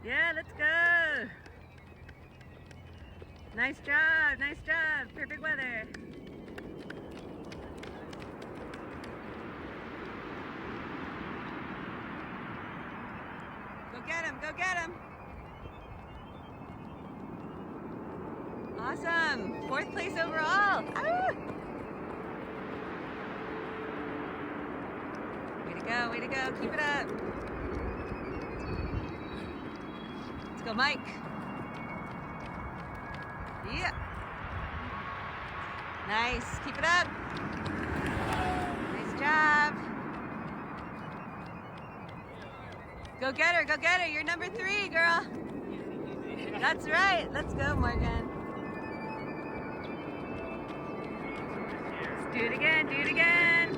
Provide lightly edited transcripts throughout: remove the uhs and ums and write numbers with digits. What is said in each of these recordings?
Yeah, let's go. Nice job, nice job. Perfect weather. Go get him, go get him. Awesome, 4th place overall. Ah! Way to go, keep it up. Let's go, Mike. Yeah. Nice, keep it up. Nice job. Go get her, you're number 3, girl. That's right, let's go, Morgan. Let's do it again, do it again.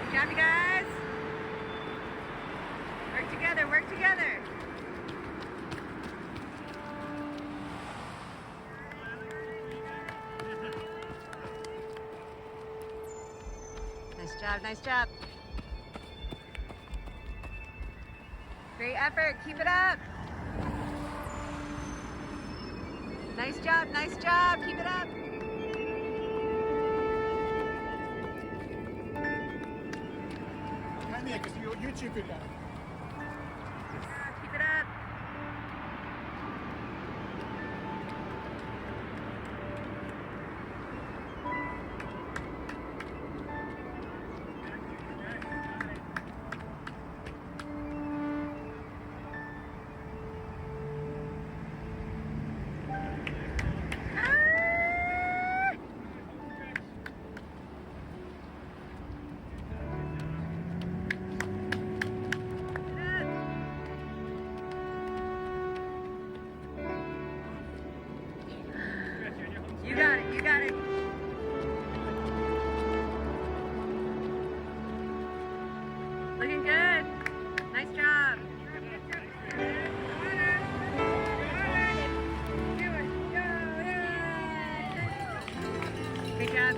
Good job, you guys. Work together, work together. Nice job, nice job. Great effort, keep it up. Nice job, keep it up. Because you could go. Keep it up. You got it, you got it. Looking good. Nice job. Great job.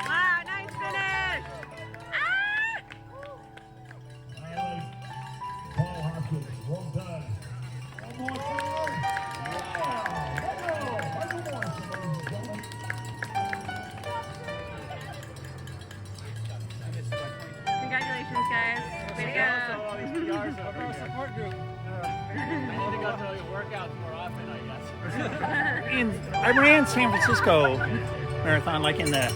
Wow, nice finish! Ah! Paul Hopkins, well done. One more time. Congratulations, guys. Way to go. Support group. I think I'll tell you workouts more often, I guess. And I ran San Francisco Marathon like in the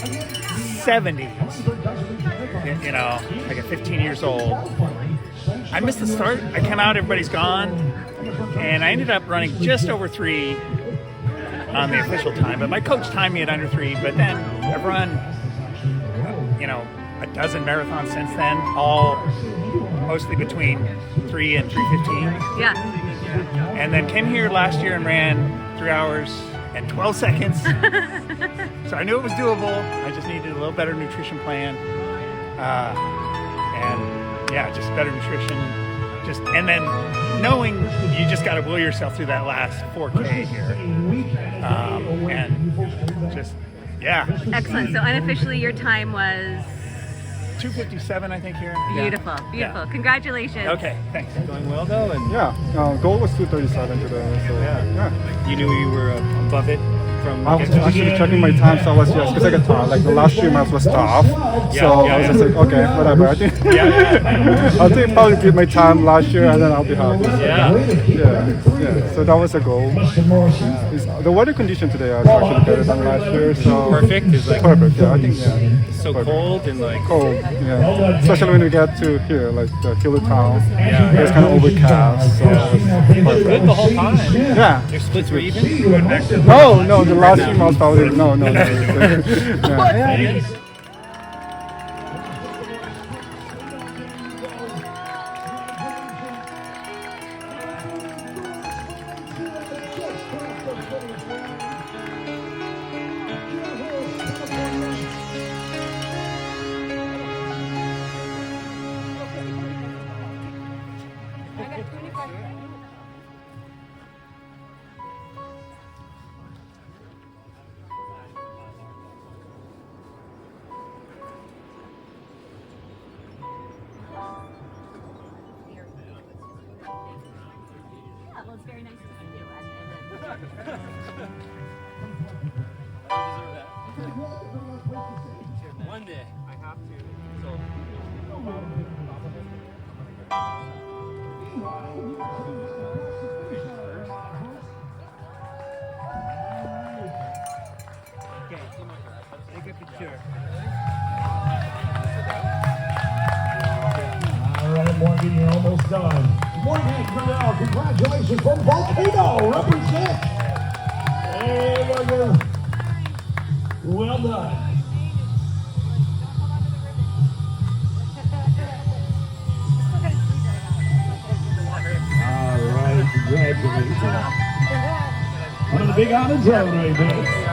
70s, you know, like at 15 years old. I missed the start. I came out, everybody's gone, and I ended up running just over 3 on the official time. But my coach timed me at under 3. But then I've run, you know, a dozen marathons since then, all mostly between 3 and 3:15. Yeah. And then came here last year and ran 3 hours and 12 seconds. So I knew it was doable. I just needed a little better nutrition plan. And yeah, just better nutrition. And then knowing you just got to will yourself through that last 4K here. And just, yeah. Excellent. So unofficially your time was 2:57, I think, here. beautiful, Yeah. beautiful. Yeah. Congratulations. Okay, thanks. Going well though, and Yeah, goal was 2:37 today, so Yeah. yeah. you knew you were above it. from I was getting actually checking my time, so I was just because I got tired. Like the last 3 months was tough, so I was just like, okay, whatever. I think I think probably give my time last year, and then I'll be happy. Yeah. So that was a goal. The weather condition today are actually better than last year. So Perfect is like perfect. Yeah, I think it's so cold and like cold. Yeah, especially when we get to here, like the Kea'au town. Yeah. It's kind of overcast. So it's good the whole time. Yeah. Your splits were even. You went back to No, the last 3 months probably no. Yeah. Well, it's very nice to see you. One day I have to. So. Take a picture. All right, Morgan, you're almost done. Morgan and Kea'au, congratulations from Volcano. Represent. Hey, Morgan. Well done. All right, congratulations. One of the big honors right there.